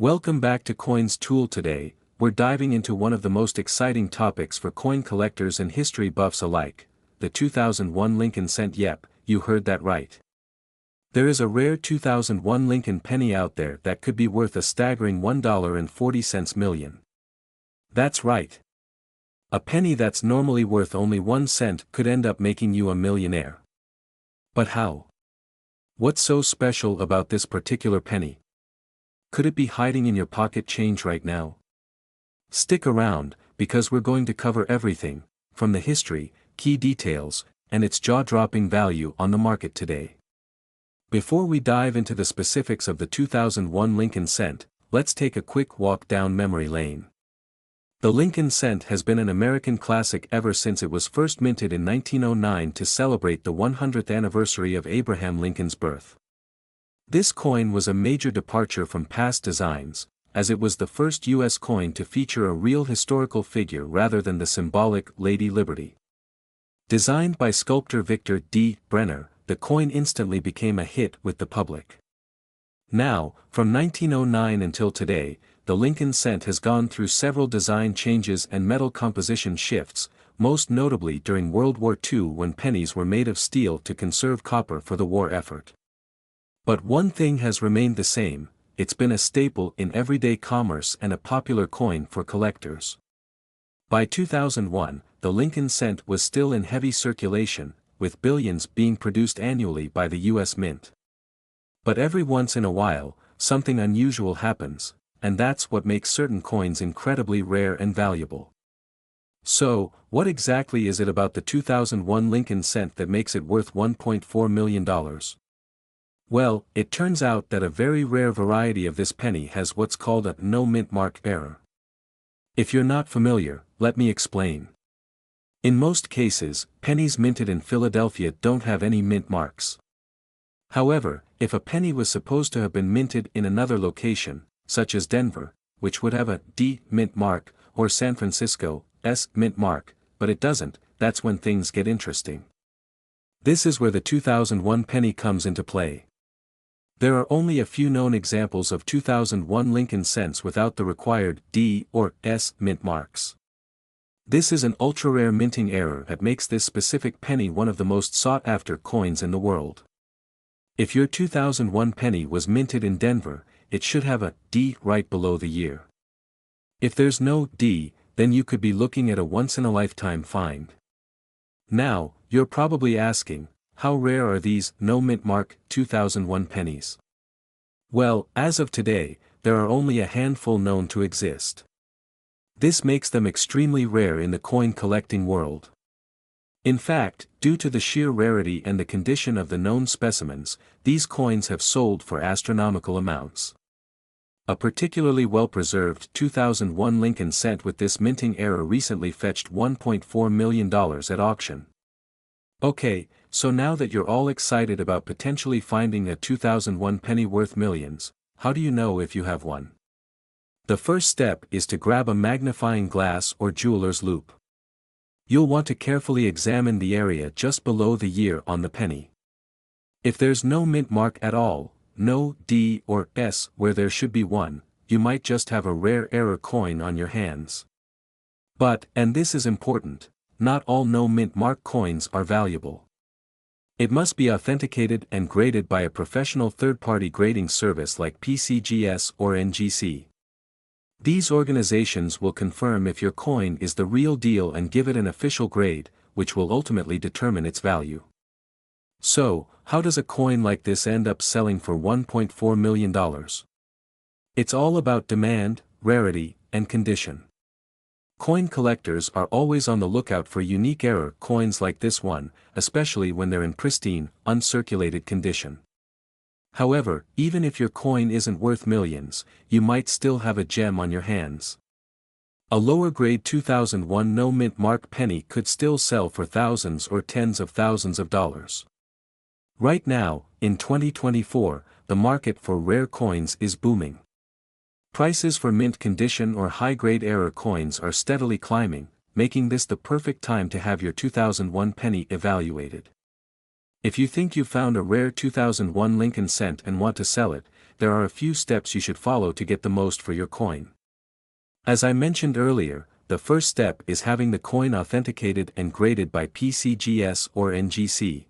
Welcome back to Coins Tool. Today, we're diving into one of the most exciting topics for coin collectors and history buffs alike, the 2001 Lincoln cent. Yep, you heard that right. There is a rare 2001 Lincoln penny out there that could be worth a staggering $1.40 million. That's right. A penny that's normally worth only 1 cent could end up making you a millionaire. But how? What's so special about this particular penny? Could it be hiding in your pocket change right now? Stick around, because we're going to cover everything, from the history, key details, and its jaw-dropping value on the market today. Before we dive into the specifics of the 2001 Lincoln cent, let's take a quick walk down memory lane. The Lincoln cent has been an American classic ever since it was first minted in 1909 to celebrate the 100th anniversary of Abraham Lincoln's birth. This coin was a major departure from past designs, as it was the first U.S. coin to feature a real historical figure rather than the symbolic Lady Liberty. Designed by sculptor Victor D. Brenner, the coin instantly became a hit with the public. Now, from 1909 until today, the Lincoln cent has gone through several design changes and metal composition shifts, most notably during World War II when pennies were made of steel to conserve copper for the war effort. But one thing has remained the same: it's been a staple in everyday commerce and a popular coin for collectors. By 2001, the Lincoln cent was still in heavy circulation, with billions being produced annually by the U.S. Mint. But every once in a while, something unusual happens, and that's what makes certain coins incredibly rare and valuable. So, what exactly is it about the 2001 Lincoln cent that makes it worth $1.4 million? Well, it turns out that a very rare variety of this penny has what's called a no mint mark error. If you're not familiar, let me explain. In most cases, pennies minted in Philadelphia don't have any mint marks. However, if a penny was supposed to have been minted in another location, such as Denver, which would have a D mint mark, or San Francisco, S mint mark, but it doesn't, that's when things get interesting. This is where the 2001 penny comes into play. There are only a few known examples of 2001 Lincoln cents without the required D or S mint marks. This is an ultra-rare minting error that makes this specific penny one of the most sought-after coins in the world. If your 2001 penny was minted in Denver, it should have a D right below the year. If there's no D, then you could be looking at a once-in-a-lifetime find. Now, you're probably asking, how rare are these no mint mark 2001 pennies? Well, as of today, there are only a handful known to exist. This makes them extremely rare in the coin collecting world. In fact, due to the sheer rarity and the condition of the known specimens, these coins have sold for astronomical amounts. A particularly well-preserved 2001 Lincoln cent with this minting error recently fetched $1.4 million at auction. Okay, so now that you're all excited about potentially finding a 2001 penny worth millions, how do you know if you have one? The first step is to grab a magnifying glass or jeweler's loupe. You'll want to carefully examine the area just below the year on the penny. If there's no mint mark at all, no D or S where there should be one, you might just have a rare error coin on your hands. But, and this is important, not all no mint mark coins are valuable. It must be authenticated and graded by a professional third-party grading service like PCGS or NGC. These organizations will confirm if your coin is the real deal and give it an official grade, which will ultimately determine its value. So, how does a coin like this end up selling for $1.4 million? It's all about demand, rarity, and condition. Coin collectors are always on the lookout for unique error coins like this one, especially when they're in pristine, uncirculated condition. However, even if your coin isn't worth millions, you might still have a gem on your hands. A lower-grade 2001 no mint mark penny could still sell for thousands or tens of thousands of dollars. Right now, in 2024, the market for rare coins is booming. Prices for mint condition or high-grade error coins are steadily climbing, making this the perfect time to have your 2001 penny evaluated. If you think you found a rare 2001 Lincoln cent and want to sell it, there are a few steps you should follow to get the most for your coin. As I mentioned earlier, the first step is having the coin authenticated and graded by PCGS or NGC.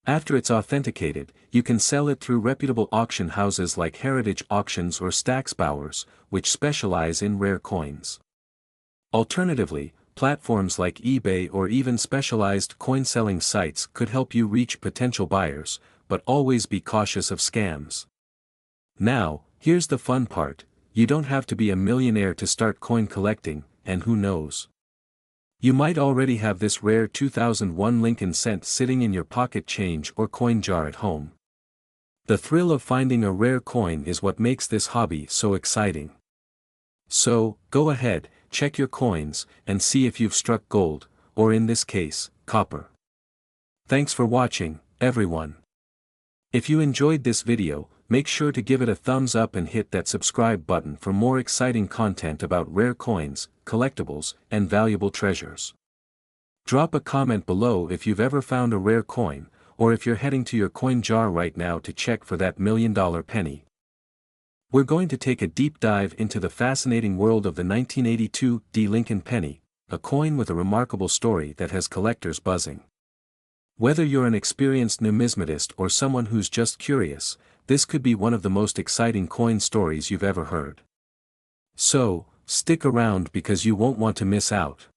After it's authenticated, you can sell it through reputable auction houses like Heritage Auctions or Stacksbowers, which specialize in rare coins. Alternatively, platforms like eBay or even specialized coin-selling sites could help you reach potential buyers, but always be cautious of scams. Now, here's the fun part: you don't have to be a millionaire to start coin collecting, and who knows? You might already have this rare 2001 Lincoln cent sitting in your pocket change or coin jar at home. The thrill of finding a rare coin is what makes this hobby so exciting. So, go ahead, check your coins, and see if you've struck gold, or in this case, copper. Thanks for watching, everyone. If you enjoyed this video, make sure to give it a thumbs up and hit that subscribe button for more exciting content about rare coins, collectibles, and valuable treasures. Drop a comment below if you've ever found a rare coin, or if you're heading to your coin jar right now to check for that $1 million penny. We're going to take a deep dive into the fascinating world of the 1982 Lincoln penny, a coin with a remarkable story that has collectors buzzing. Whether you're an experienced numismatist or someone who's just curious, this could be one of the most exciting coin stories you've ever heard. So, stick around because you won't want to miss out.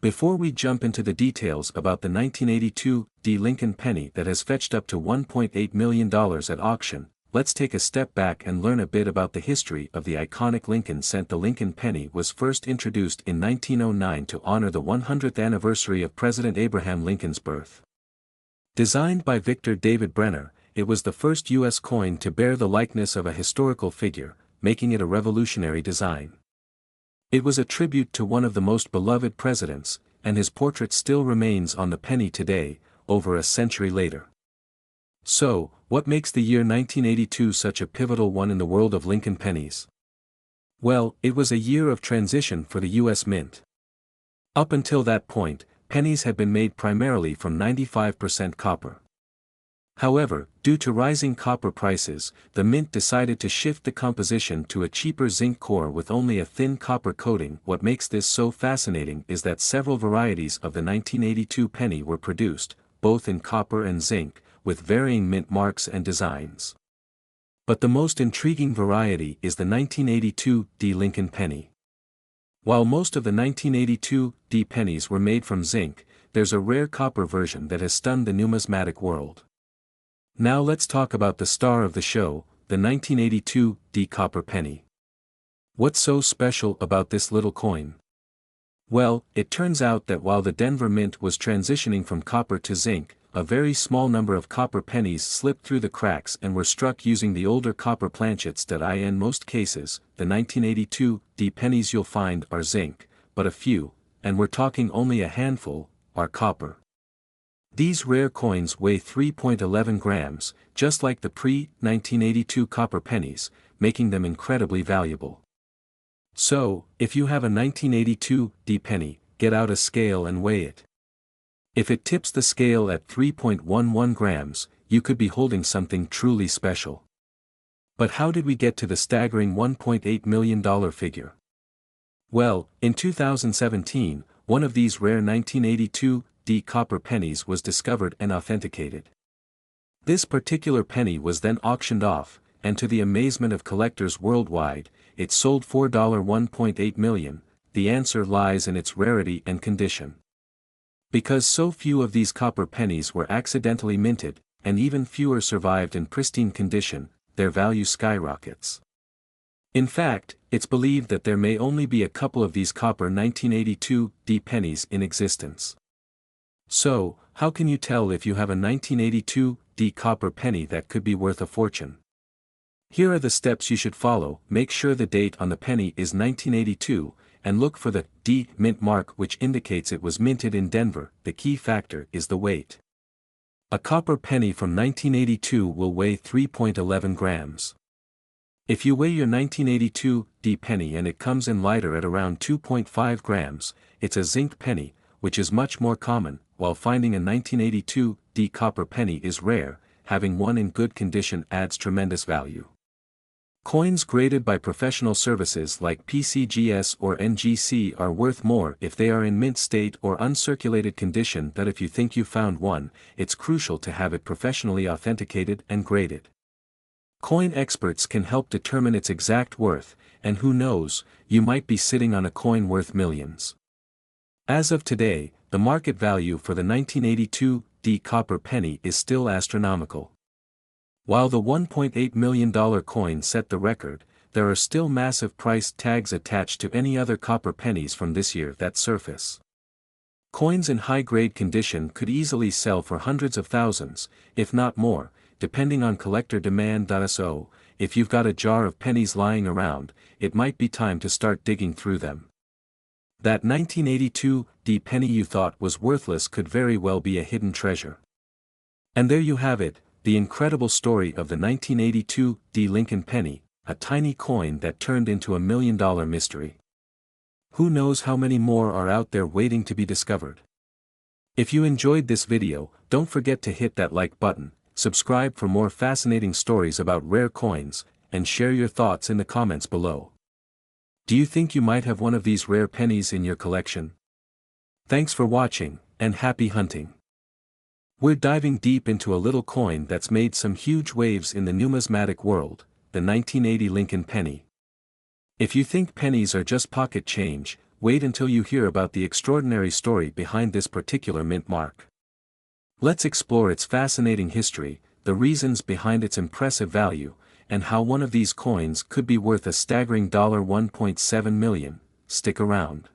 Before we jump into the details about the 1982 Lincoln penny that has fetched up to $1.8 million at auction, let's take a step back and learn a bit about the history of the iconic Lincoln cent. The Lincoln penny was first introduced in 1909 to honor the 100th anniversary of President Abraham Lincoln's birth. Designed by Victor David Brenner, it was the first U.S. coin to bear the likeness of a historical figure, making it a revolutionary design. It was a tribute to one of the most beloved presidents, and his portrait still remains on the penny today, over a century later. So, what makes the year 1982 such a pivotal one in the world of Lincoln pennies? Well, it was a year of transition for the U.S. Mint. Up until that point, pennies had been made primarily from 95% copper. However, due to rising copper prices, the mint decided to shift the composition to a cheaper zinc core with only a thin copper coating. What makes this so fascinating is that several varieties of the 1982 penny were produced, both in copper and zinc, with varying mint marks and designs. But the most intriguing variety is the 1982 Lincoln penny. While most of the 1982 pennies were made from zinc, there's a rare copper version that has stunned the numismatic world. Now let's talk about the star of the show, the 1982 copper penny. What's so special about this little coin? Well, it turns out that while the Denver Mint was transitioning from copper to zinc, a very small number of copper pennies slipped through the cracks and were struck using the older copper planchets. In most cases, the 1982 pennies you'll find are zinc, but a few, and we're talking only a handful, are copper. These rare coins weigh 3.11 grams, just like the pre-1982 copper pennies, making them incredibly valuable. So, if you have a 1982 penny, get out a scale and weigh it. If it tips the scale at 3.11 grams, you could be holding something truly special. But how did we get to the staggering $1.8 million figure? Well, in 2017, one of these rare 1982 copper pennies was discovered and authenticated. This particular penny was then auctioned off, and to the amazement of collectors worldwide, it sold for $1.8 million. The answer lies in its rarity and condition. Because so few of these copper pennies were accidentally minted, and even fewer survived in pristine condition, their value skyrockets. In fact, it's believed that there may only be a couple of these copper 1982 pennies in existence. So, how can you tell if you have a 1982 copper penny that could be worth a fortune? Here are the steps you should follow. Make sure the date on the penny is 1982, and look for the D mint mark, which indicates it was minted in Denver. The key factor is the weight. A copper penny from 1982 will weigh 3.11 grams. If you weigh your 1982 penny and it comes in lighter at around 2.5 grams, it's a zinc penny, which is much more common. While finding a 1982 copper penny is rare, having one in good condition adds tremendous value. Coins graded by professional services like PCGS or NGC are worth more if they are in mint state or uncirculated condition than if you think you found one. It's crucial to have it professionally authenticated and graded. Coin experts can help determine its exact worth, and who knows, you might be sitting on a coin worth millions. As of today, the market value for the 1982 D copper penny is still astronomical. While the $1.8 million coin set the record, there are still massive price tags attached to any other copper pennies from this year that surface. Coins in high-grade condition could easily sell for hundreds of thousands, if not more, depending on collector demand. So, if you've got a jar of pennies lying around, it might be time to start digging through them. That 1982 D penny you thought was worthless could very well be a hidden treasure. And there you have it, the incredible story of the 1982 D Lincoln penny, a tiny coin that turned into $1 million mystery. Who knows how many more are out there waiting to be discovered? If you enjoyed this video, don't forget to hit that like button, subscribe for more fascinating stories about rare coins, and share your thoughts in the comments below. Do you think you might have one of these rare pennies in your collection? Thanks for watching, and happy hunting! We're diving deep into a little coin that's made some huge waves in the numismatic world, the 1980 Lincoln penny. If you think pennies are just pocket change, wait until you hear about the extraordinary story behind this particular mint mark. Let's explore its fascinating history, the reasons behind its impressive value, and how one of these coins could be worth a staggering $1.7 million. Stick around.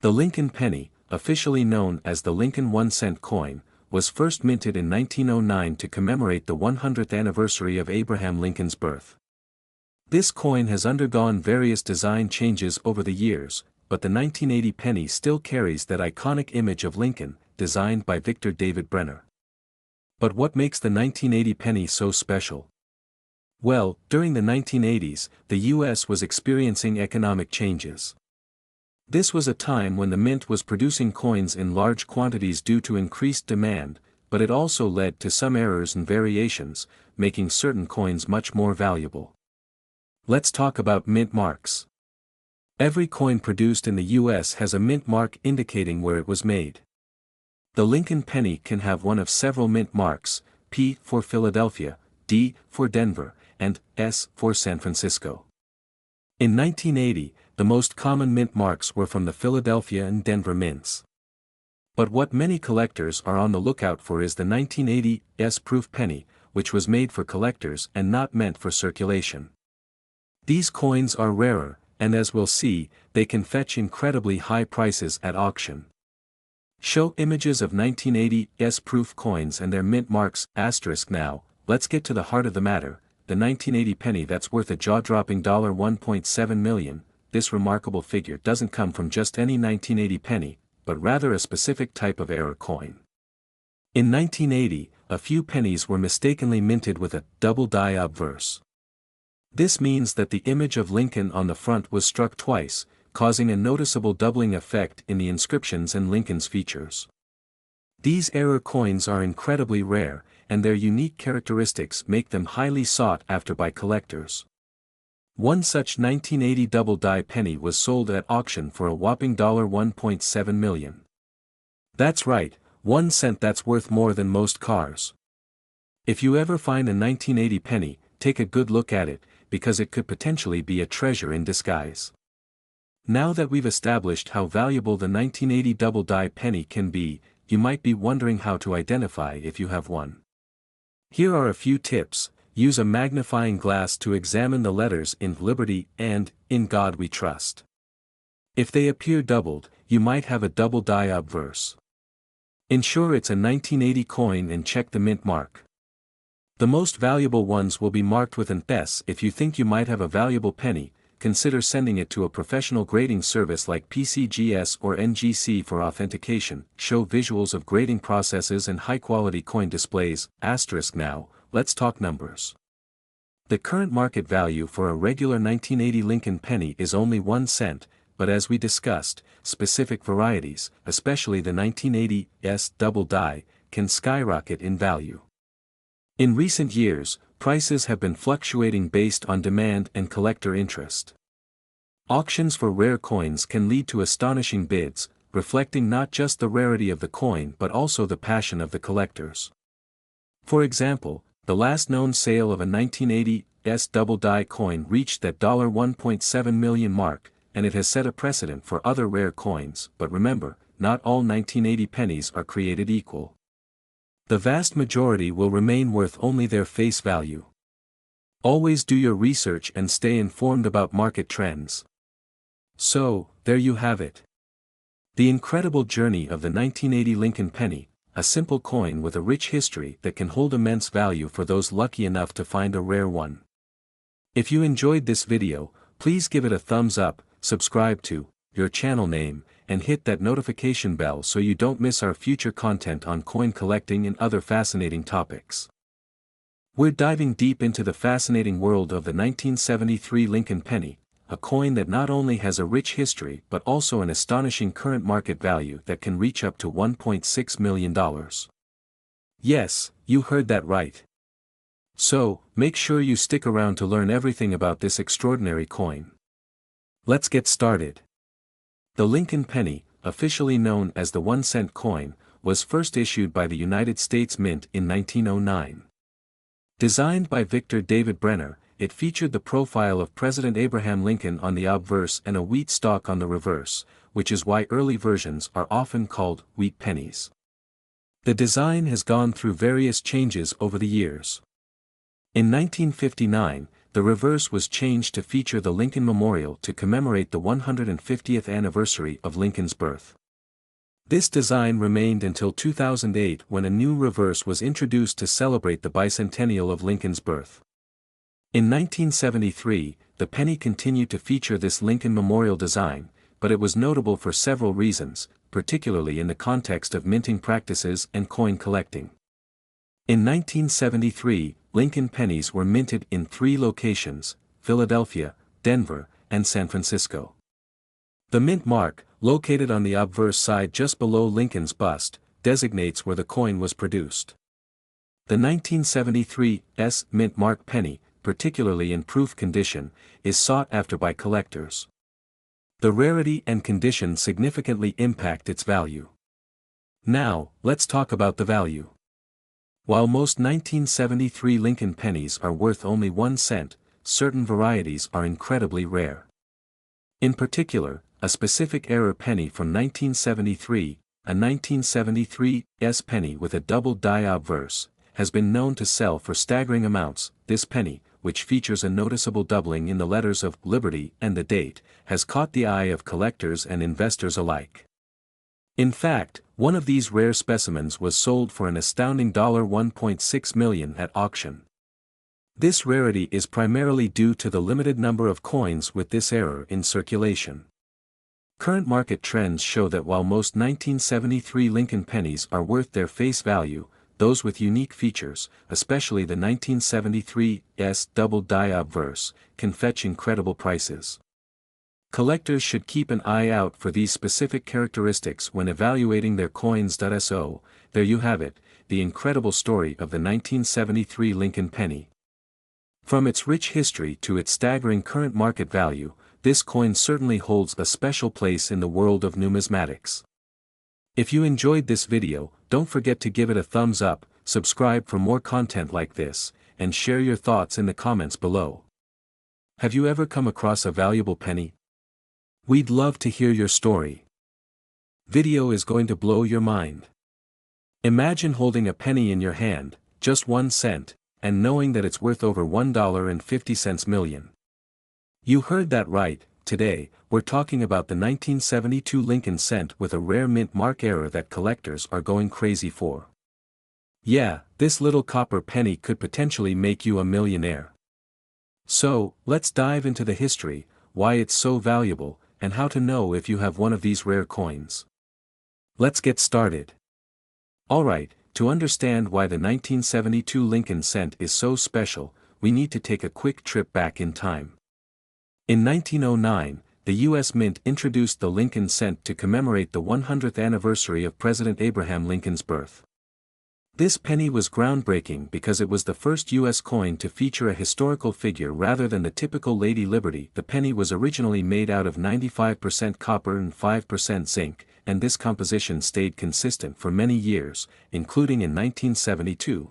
The Lincoln penny, officially known as the Lincoln 1-cent coin, was first minted in 1909 to commemorate the 100th anniversary of Abraham Lincoln's birth. This coin has undergone various design changes over the years, but the 1980 penny still carries that iconic image of Lincoln, designed by Victor David Brenner. But what makes the 1980 penny so special? Well, during the 1980s, the US was experiencing economic changes. This was a time when the mint was producing coins in large quantities due to increased demand, but it also led to some errors and variations, making certain coins much more valuable. Let's talk about mint marks. Every coin produced in the US has a mint mark indicating where it was made. The Lincoln penny can have one of several mint marks, P for Philadelphia, D for Denver, and S for San Francisco. In 1980, the most common mint marks were from the Philadelphia and Denver mints. But what many collectors are on the lookout for is the 1980 S-proof penny, which was made for collectors and not meant for circulation. These coins are rarer, and as we'll see, they can fetch incredibly high prices at auction. Show images of 1980 S-proof coins and their mint marks. Now, let's get to the heart of the matter, the 1980 penny that's worth a jaw-dropping $1.7 million. This remarkable figure doesn't come from just any 1980 penny, but rather a specific type of error coin. In 1980, a few pennies were mistakenly minted with a double die obverse. This means that the image of Lincoln on the front was struck twice, causing a noticeable doubling effect in the inscriptions and Lincoln's features. These error coins are incredibly rare, and their unique characteristics make them highly sought after by collectors. One such 1980 double die penny was sold at auction for a whopping $1.7 million. That's right, 1 cent that's worth more than most cars. If you ever find a 1980 penny, take a good look at it, because it could potentially be a treasure in disguise. Now that we've established how valuable the 1980 double die penny can be, you might be wondering how to identify if you have one. Here are a few tips. Use a magnifying glass to examine the letters in Liberty and In God We Trust. If they appear doubled, you might have a double die obverse. Ensure it's a 1980 coin and check the mint mark. The most valuable ones will be marked with an S. If you think you might have a valuable penny, consider sending it to a professional grading service like PCGS or NGC for authentication. Show visuals of grading processes and high-quality coin displays. Now, let's talk numbers. The current market value for a regular 1980 Lincoln penny is only 1 cent, but as we discussed, specific varieties, especially the 1980 S double die, can skyrocket in value. In recent years, prices have been fluctuating based on demand and collector interest. Auctions for rare coins can lead to astonishing bids, reflecting not just the rarity of the coin but also the passion of the collectors. For example, the last known sale of a 1980s double die coin reached that $1.7 million mark, and it has set a precedent for other rare coins. But remember, not all 1980 pennies are created equal. The vast majority will remain worth only their face value. Always do your research and stay informed about market trends. So, there you have it. The incredible journey of the 1980 Lincoln penny, a simple coin with a rich history that can hold immense value for those lucky enough to find a rare one. If you enjoyed this video, please give it a thumbs up, subscribe to your channel name, and hit that notification bell so you don't miss our future content on coin collecting and other fascinating topics. We're diving deep into the fascinating world of the 1973 Lincoln penny, a coin that not only has a rich history but also an astonishing current market value that can reach up to $1.6 million. Yes, you heard that right. So, make sure you stick around to learn everything about this extraordinary coin. Let's get started. The Lincoln penny, officially known as the 1-cent coin, was first issued by the United States Mint in 1909. Designed by Victor David Brenner, it featured the profile of President Abraham Lincoln on the obverse and a wheat stalk on the reverse, which is why early versions are often called wheat pennies. The design has gone through various changes over the years. In 1959, the reverse was changed to feature the Lincoln Memorial to commemorate the 150th anniversary of Lincoln's birth. This design remained until 2008 when a new reverse was introduced to celebrate the bicentennial of Lincoln's birth. In 1973, the penny continued to feature this Lincoln Memorial design, but it was notable for several reasons, particularly in the context of minting practices and coin collecting. In 1973, Lincoln pennies were minted in 3 locations: Philadelphia, Denver, and San Francisco. The mint mark, located on the obverse side just below Lincoln's bust, designates where the coin was produced. The 1973's mint mark penny, particularly in proof condition, is sought after by collectors. The rarity and condition significantly impact its value. Now, let's talk about the value. While most 1973 Lincoln pennies are worth only 1 cent, certain varieties are incredibly rare. In particular, a specific error penny from 1973, a 1973's penny with a double die obverse, has been known to sell for staggering amounts. This penny, which features a noticeable doubling in the letters of Liberty and the date, has caught the eye of collectors and investors alike. In fact, one of these rare specimens was sold for an astounding $1.6 million at auction. This rarity is primarily due to the limited number of coins with this error in circulation. Current market trends show that while most 1973 Lincoln pennies are worth their face value, those with unique features, especially the 1973's double die obverse, can fetch incredible prices. Collectors should keep an eye out for these specific characteristics when evaluating their coins. So, there you have it, the incredible story of the 1973 Lincoln penny. From its rich history to its staggering current market value, this coin certainly holds a special place in the world of numismatics. If you enjoyed this video, don't forget to give it a thumbs up, subscribe for more content like this, and share your thoughts in the comments below. Have you ever come across a valuable penny? We'd love to hear your story. Video is going to blow your mind. Imagine holding a penny in your hand, just 1 cent, and knowing that it's worth over $1.50 million. You heard that right. Today, we're talking about the 1972 Lincoln cent with a rare mint mark error that collectors are going crazy for. Yeah, this little copper penny could potentially make you a millionaire. So, let's dive into the history, why it's so valuable, and how to know if you have one of these rare coins. Let's get started. Alright, to understand why the 1972 Lincoln cent is so special, we need to take a quick trip back in time. In 1909, the U.S. Mint introduced the Lincoln cent to commemorate the 100th anniversary of President Abraham Lincoln's birth. This penny was groundbreaking because it was the first U.S. coin to feature a historical figure rather than the typical Lady Liberty. The penny was originally made out of 95% copper and 5% zinc, and this composition stayed consistent for many years, including in 1972.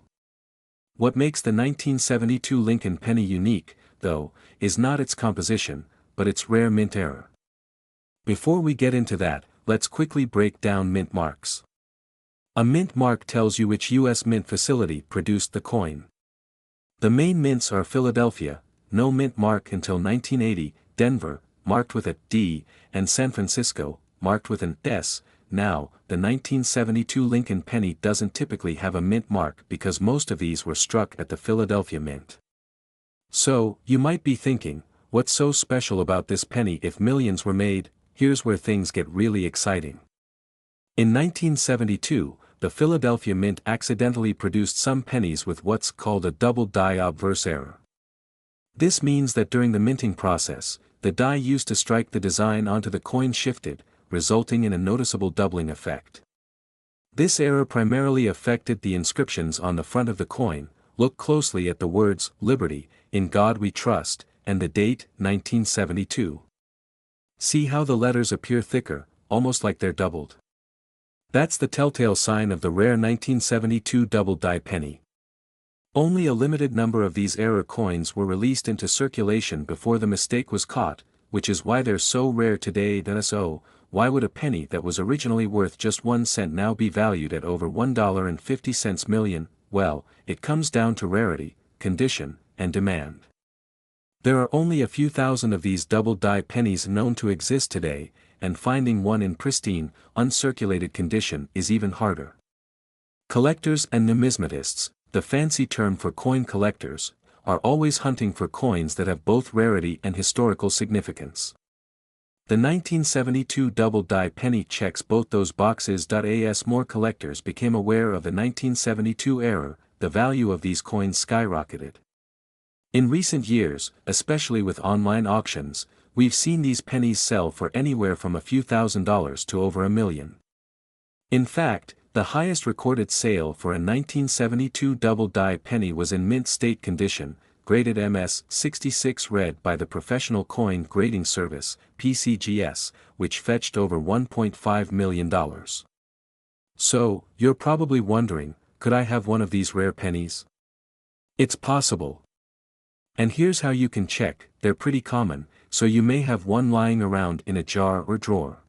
What makes the 1972 Lincoln penny unique, though, is not its composition, but its rare mint era. Before we get into that, let's quickly break down mint marks. A mint mark tells you which U.S. mint facility produced the coin. The main mints are Philadelphia, no mint mark until 1980, Denver, marked with a D, and San Francisco, marked with an S. Now, the 1972 Lincoln penny doesn't typically have a mint mark because most of these were struck at the Philadelphia Mint. So, you might be thinking, what's so special about this penny if millions were made? Here's where things get really exciting. In 1972, the Philadelphia Mint accidentally produced some pennies with what's called a double die obverse error. This means that during the minting process, the die used to strike the design onto the coin shifted, resulting in a noticeable doubling effect. This error primarily affected the inscriptions on the front of the coin. Look closely at the words, Liberty, In God We Trust, and the date, 1972. See how the letters appear thicker, almost like they're doubled. That's the telltale sign of the rare 1972 double die penny. Only a limited number of these error coins were released into circulation before the mistake was caught, which is why they're so rare today. So, why would a penny that was originally worth just 1 cent now be valued at over $1.50 million? Well, it comes down to rarity, condition, and demand. There are only a few thousand of these double die pennies known to exist today, and finding one in pristine, uncirculated condition is even harder. Collectors and numismatists, the fancy term for coin collectors, are always hunting for coins that have both rarity and historical significance. The 1972 double die penny checks both those boxes. As more collectors became aware of the 1972 error, the value of these coins skyrocketed. In recent years, especially with online auctions, we've seen these pennies sell for anywhere from a few $1,000s to over $1 million. In fact, the highest recorded sale for a 1972 double die penny was in mint state condition, graded MS-66 red by the Professional Coin Grading Service, PCGS, which fetched over $1.5 million. So, you're probably wondering, could I have one of these rare pennies? It's possible. And here's how you can check. They're pretty common, so you may have one lying around in a jar or drawer.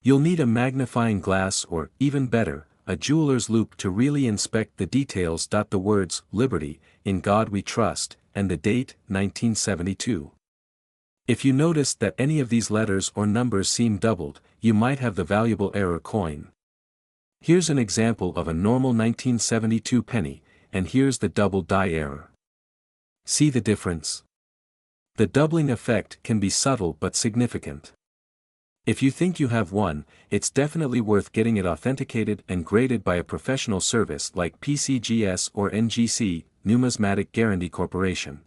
You'll need a magnifying glass or, even better, a jeweler's loupe to really inspect the details. The words, Liberty, In God We Trust, and the date, 1972. If you noticed that any of these letters or numbers seem doubled, you might have the valuable error coin. Here's an example of a normal 1972 penny, and here's the double die error. See the difference? The doubling effect can be subtle but significant. If you think you have one, it's definitely worth getting it authenticated and graded by a professional service like PCGS or NGC, Numismatic Guarantee Corporation.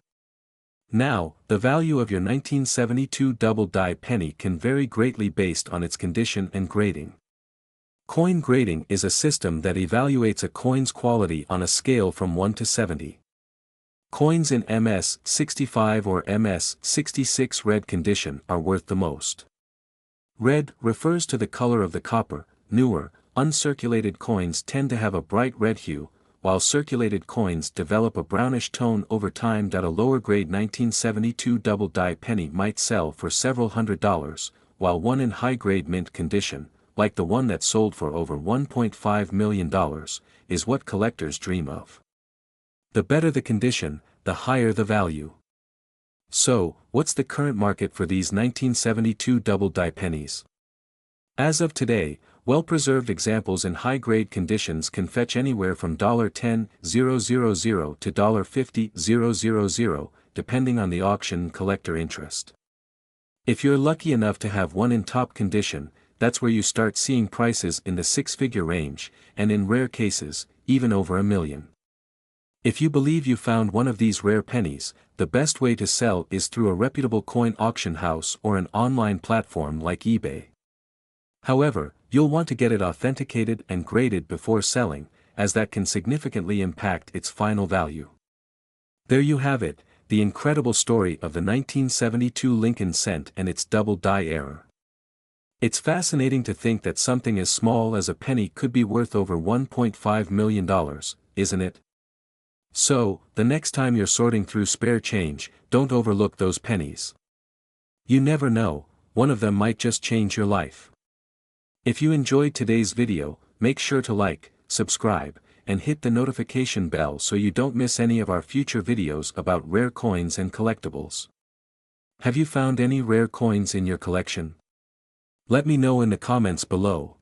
Now, the value of your 1972 double die penny can vary greatly based on its condition and grading. Coin grading is a system that evaluates a coin's quality on a scale from 1 to 70. Coins in MS-65 or MS-66 red condition are worth the most. Red refers to the color of the copper. Newer, uncirculated coins tend to have a bright red hue, while circulated coins develop a brownish tone over time. A lower grade 1972 double die penny might sell for several $100s, while one in high grade mint condition, like the one that sold for over $1.5 million, is what collectors dream of. The better the condition, the higher the value. So, what's the current market for these 1972 double die pennies? As of today, well-preserved examples in high-grade conditions can fetch anywhere from $10,000 to $50,000, depending on the auction and collector interest. If you're lucky enough to have one in top condition, that's where you start seeing prices in the six-figure range, and in rare cases, even over $1 million. If you believe you found one of these rare pennies, the best way to sell is through a reputable coin auction house or an online platform like eBay. However, you'll want to get it authenticated and graded before selling, as that can significantly impact its final value. There you have it, the incredible story of the 1972 Lincoln cent and its double die error. It's fascinating to think that something as small as a penny could be worth over $1.5 million, isn't it? So, the next time you're sorting through spare change, don't overlook those pennies. You never know, one of them might just change your life. If you enjoyed today's video, make sure to like, subscribe, and hit the notification bell so you don't miss any of our future videos about rare coins and collectibles. Have you found any rare coins in your collection? Let me know in the comments below.